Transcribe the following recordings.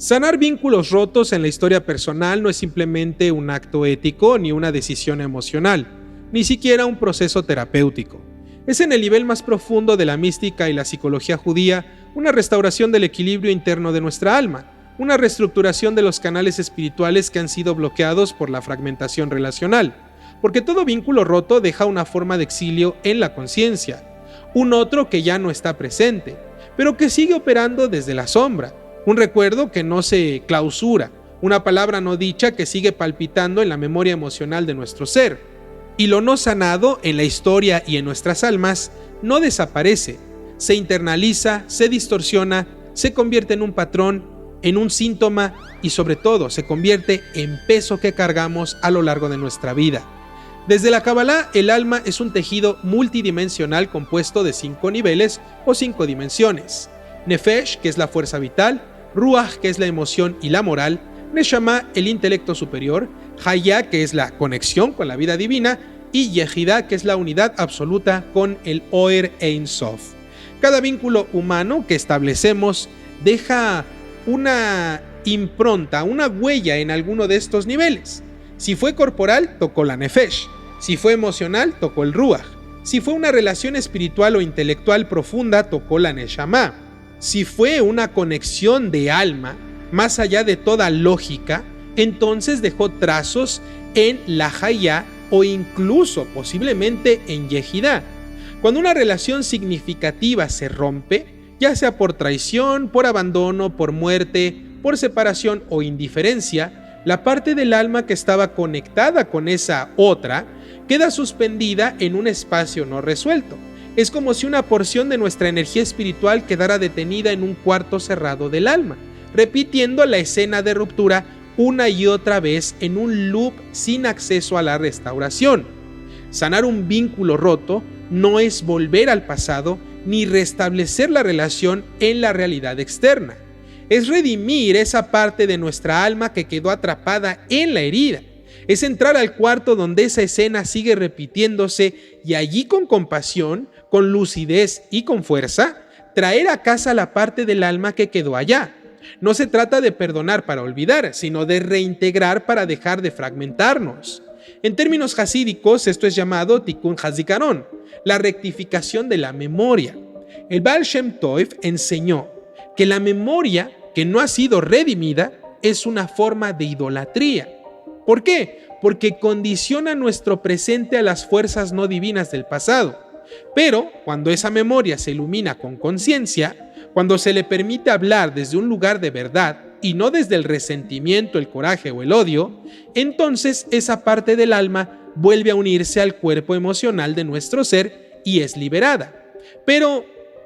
Sanar vínculos rotos en la historia personal no es simplemente un acto ético ni una decisión emocional, ni siquiera un proceso terapéutico. Es en el nivel más profundo de la mística y la psicología judía una restauración del equilibrio interno de nuestra alma, una reestructuración de los canales espirituales que han sido bloqueados por la fragmentación relacional, porque todo vínculo roto deja una forma de exilio en la conciencia, un otro que ya no está presente, pero que sigue operando desde la sombra, un recuerdo que no se clausura, una palabra no dicha que sigue palpitando en la memoria emocional de nuestro ser. Y lo no sanado en la historia y en nuestras almas no desaparece, se internaliza, se distorsiona, se convierte en un patrón, en un síntoma y sobre todo se convierte en peso que cargamos a lo largo de nuestra vida. Desde la Kabbalah, el alma es un tejido multidimensional compuesto de 5 niveles o 5 dimensiones. Nefesh, que es la fuerza vital, Ruach, que es la emoción y la moral, Neshama, el intelecto superior, Hayá, que es la conexión con la vida divina, y Yehidá, que es la unidad absoluta con el Oer Ein Sof. Cada vínculo humano que establecemos deja una impronta, una huella en alguno de estos niveles. Si fue corporal, tocó la Nefesh. Si fue emocional, tocó el Ruach. Si fue una relación espiritual o intelectual profunda, tocó la Neshama. Si fue una conexión de alma, más allá de toda lógica, entonces dejó trazos en la Hayá o incluso posiblemente en Yehidá. Cuando una relación significativa se rompe, ya sea por traición, por abandono, por muerte, por separación o indiferencia, la parte del alma que estaba conectada con esa otra queda suspendida en un espacio no resuelto. Es como si una porción de nuestra energía espiritual quedara detenida en un cuarto cerrado del alma, repitiendo la escena de ruptura una y otra vez en un loop sin acceso a la restauración. Sanar un vínculo roto no es volver al pasado ni restablecer la relación en la realidad externa. Es redimir esa parte de nuestra alma que quedó atrapada en la herida. Es entrar al cuarto donde esa escena sigue repitiéndose y allí con compasión, con lucidez y con fuerza, traer a casa la parte del alma que quedó allá. No se trata de perdonar para olvidar, sino de reintegrar para dejar de fragmentarnos. En términos hasídicos, esto es llamado Tikkun Hazikaron, la rectificación de la memoria. El Baal Shem Tov enseñó que la memoria que no ha sido redimida es una forma de idolatría. ¿Por qué? Porque condiciona nuestro presente a las fuerzas no divinas del pasado. Pero cuando esa memoria se ilumina con conciencia, cuando se le permite hablar desde un lugar de verdad y no desde el resentimiento, el coraje o el odio, entonces esa parte del alma vuelve a unirse al cuerpo emocional de nuestro ser y es liberada. Pero,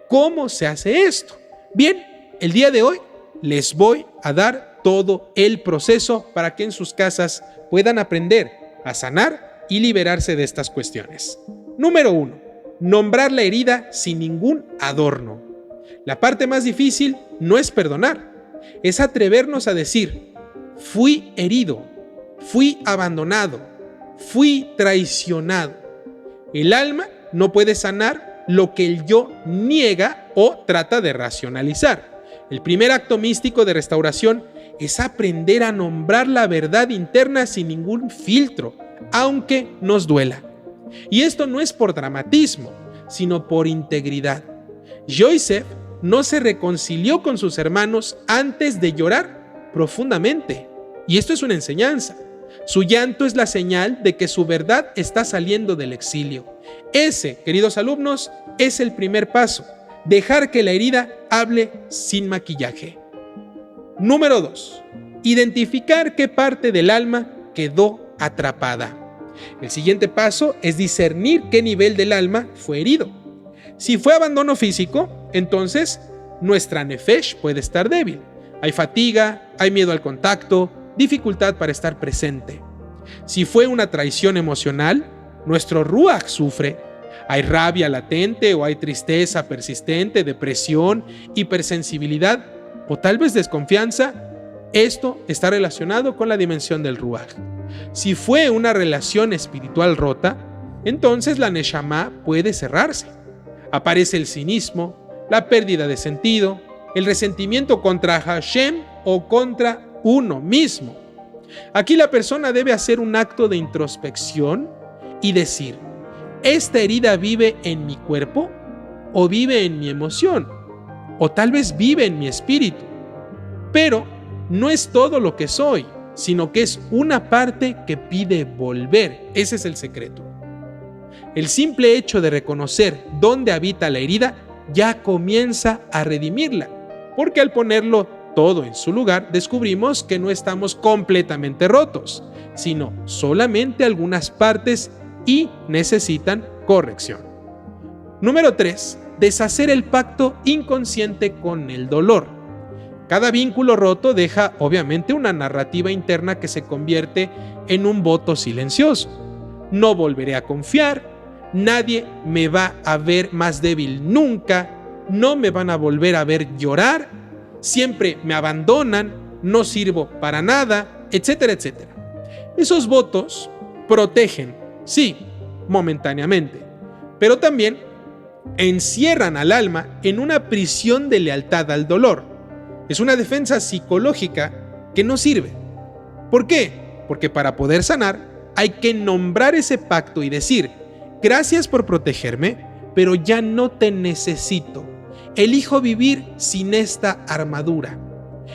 ¿cómo se hace esto? Bien, el día de hoy les voy a dar todo el proceso para que en sus casas puedan aprender a sanar y liberarse de estas cuestiones. Número 1. Nombrar la herida sin ningún adorno. La parte más difícil no es perdonar, es atrevernos a decir: fui herido, fui abandonado, fui traicionado. El alma no puede sanar lo que el yo niega o trata de racionalizar. El primer acto místico de restauración es aprender a nombrar la verdad interna sin ningún filtro, aunque nos duela. Y esto no es por dramatismo, sino por integridad. Yosef no se reconcilió con sus hermanos antes de llorar profundamente. Y esto es una enseñanza. Su llanto es la señal de que su verdad está saliendo del exilio. Ese, queridos alumnos, es el primer paso. Dejar que la herida hable sin maquillaje. Número 2. Identificar qué parte del alma quedó atrapada. El siguiente paso es discernir qué nivel del alma fue herido. Si fue abandono físico, entonces nuestra nefesh puede estar débil. Hay fatiga, hay miedo al contacto, dificultad para estar presente. Si fue una traición emocional, nuestro ruach sufre. Hay rabia latente o hay tristeza persistente, depresión, hipersensibilidad o tal vez desconfianza. Esto está relacionado con la dimensión del ruach. Si fue una relación espiritual rota, entonces la neshama puede cerrarse. Aparece el cinismo, la pérdida de sentido, el resentimiento contra Hashem o contra uno mismo. Aquí la persona debe hacer un acto de introspección y decir: ¿esta herida vive en mi cuerpo o vive en mi emoción? O tal vez vive en mi espíritu. Pero no es todo lo que soy, sino que es una parte que pide volver. Ese es el secreto. El simple hecho de reconocer dónde habita la herida ya comienza a redimirla, porque al ponerlo todo en su lugar, descubrimos que no estamos completamente rotos, sino solamente algunas partes y necesitan corrección. Número 3. Deshacer el pacto inconsciente con el dolor. Cada vínculo roto deja obviamente una narrativa interna que se convierte en un voto silencioso. No volveré a confiar, nadie me va a ver más débil nunca, no me van a volver a ver llorar, siempre me abandonan, no sirvo para nada, etcétera, etcétera. Esos votos protegen, sí, momentáneamente, pero también encierran al alma en una prisión de lealtad al dolor. Es una defensa psicológica que no sirve. ¿Por qué? Porque para poder sanar hay que nombrar ese pacto y decir: gracias por protegerme, pero ya no te necesito. Elijo vivir sin esta armadura.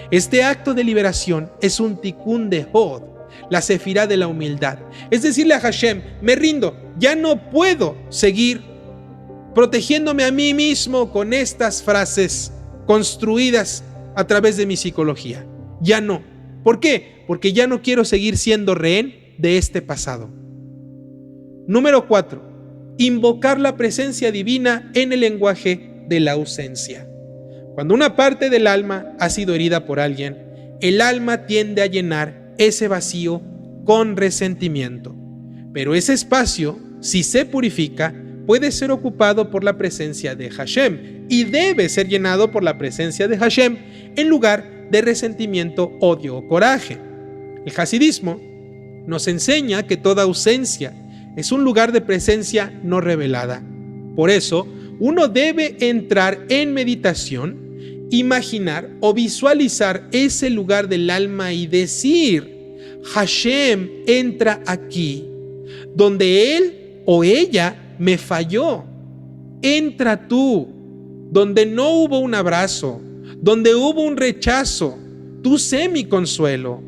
Este acto de liberación es un tikkun de Hod, la sefirá de la humildad. Es decirle a Hashem: me rindo, ya no puedo seguir protegiéndome a mí mismo con estas frases construidas a través de mi psicología. Ya no. ¿Por qué? Porque ya no quiero seguir siendo rehén de este pasado. Número 4. Invocar la presencia divina en el lenguaje de la ausencia. Cuando una parte del alma ha sido herida por alguien, el alma tiende a llenar ese vacío con resentimiento. Pero ese espacio, si se purifica, puede ser ocupado por la presencia de Hashem y debe ser llenado por la presencia de Hashem en lugar de resentimiento, odio o coraje. El hasidismo nos enseña que toda ausencia es un lugar de presencia no revelada. Por eso, uno debe entrar en meditación, imaginar o visualizar ese lugar del alma y decir: Hashem entra aquí, donde él o ella me falló. Entra tú, donde no hubo un abrazo, donde hubo un rechazo, tú sé mi consuelo.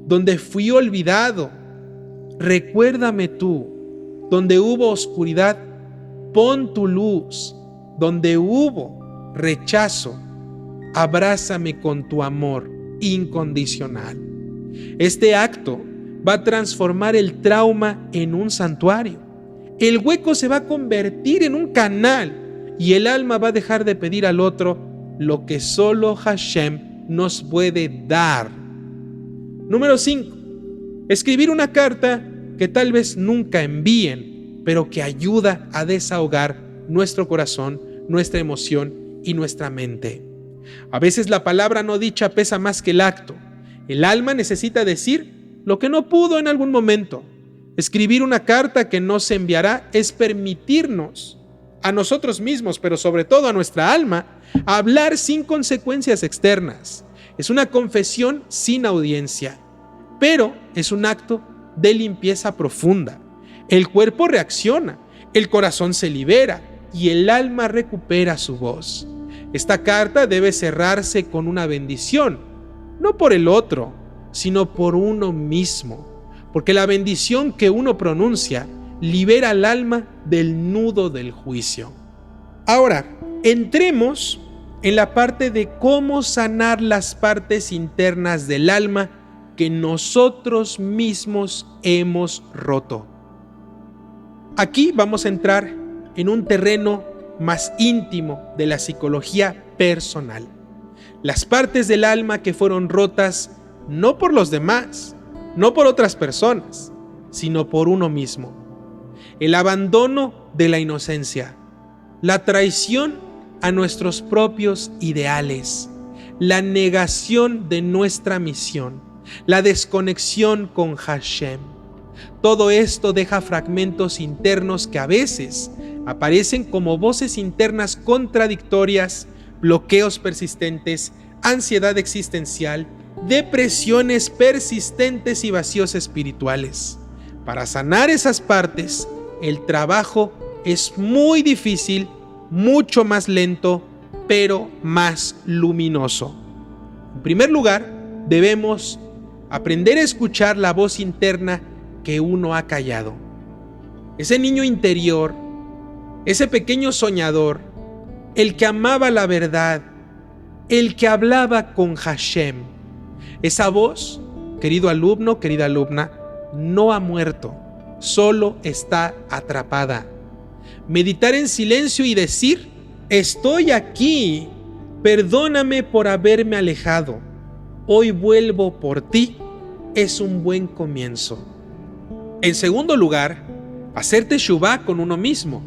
Donde fui olvidado, recuérdame tú. Donde hubo oscuridad, pon tu luz. Donde hubo rechazo, abrázame con tu amor incondicional. Este acto va a transformar el trauma en un santuario. El hueco se va a convertir en un canal y el alma va a dejar de pedir al otro lo que solo Hashem nos puede dar. Número 5. Escribir una carta que tal vez nunca envíen, pero que ayuda a desahogar nuestro corazón, nuestra emoción y nuestra mente. A veces la palabra no dicha pesa más que el acto. El alma necesita decir lo que no pudo en algún momento. Escribir una carta que no se enviará es permitirnos a nosotros mismos, pero sobre todo a nuestra alma, hablar sin consecuencias externas. Es una confesión sin audiencia, pero es un acto de limpieza profunda. El cuerpo reacciona, el corazón se libera y el alma recupera su voz. Esta carta debe cerrarse con una bendición, no por el otro, sino por uno mismo, porque la bendición que uno pronuncia libera al alma del nudo del juicio. Ahora, entremos en la parte de cómo sanar las partes internas del alma que nosotros mismos hemos roto. Aquí vamos a entrar en un terreno más íntimo de la psicología personal. Las partes del alma que fueron rotas no por los demás, no por otras personas, sino por uno mismo. El abandono de la inocencia, la traición a nuestros propios ideales, la negación de nuestra misión, la desconexión con Hashem. Todo esto deja fragmentos internos que a veces aparecen como voces internas contradictorias, bloqueos persistentes, ansiedad existencial, depresiones persistentes y vacíos espirituales. Para sanar esas partes, el trabajo es muy difícil, mucho más lento, pero más luminoso. En primer lugar, debemos aprender a escuchar la voz interna que uno ha callado. Ese niño interior, ese pequeño soñador, el que amaba la verdad, el que hablaba con Hashem. Esa voz, querido alumno, querida alumna, no ha muerto, solo está atrapada. Meditar en silencio y decir: estoy aquí, perdóname por haberme alejado, hoy vuelvo por ti, es un buen comienzo. En segundo lugar, hacer teshuvá con uno mismo,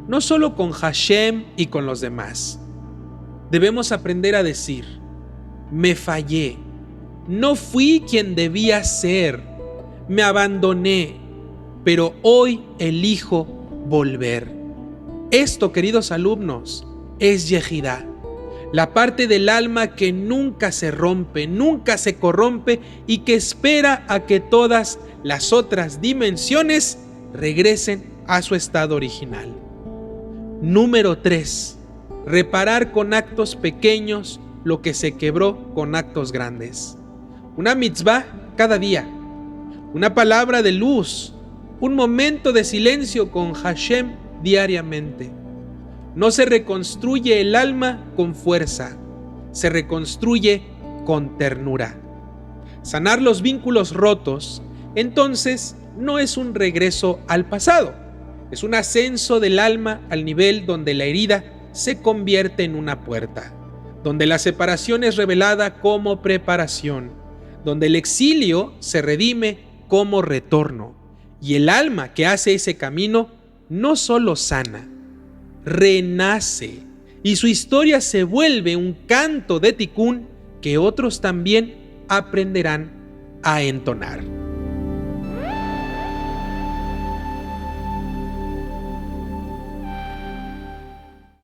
no solo con Hashem y con los demás. Debemos aprender a decir: me fallé, no fui quien debía ser, me abandoné, pero hoy elijo volver. Esto, queridos alumnos, es Yehidá, la parte del alma que nunca se rompe, nunca se corrompe y que espera a que todas las otras dimensiones regresen a su estado original. Número 3. Reparar con actos pequeños lo que se quebró con actos grandes. Una mitzvah cada día, una palabra de luz, un momento de silencio con Hashem diariamente. No se reconstruye el alma con fuerza, se reconstruye con ternura. Sanar los vínculos rotos, entonces, no es un regreso al pasado, es un ascenso del alma al nivel donde la herida se convierte en una puerta, donde la separación es revelada como preparación, donde el exilio se redime como retorno, y el alma que hace ese camino no solo sana, renace, y su historia se vuelve un canto de tikún que otros también aprenderán a entonar.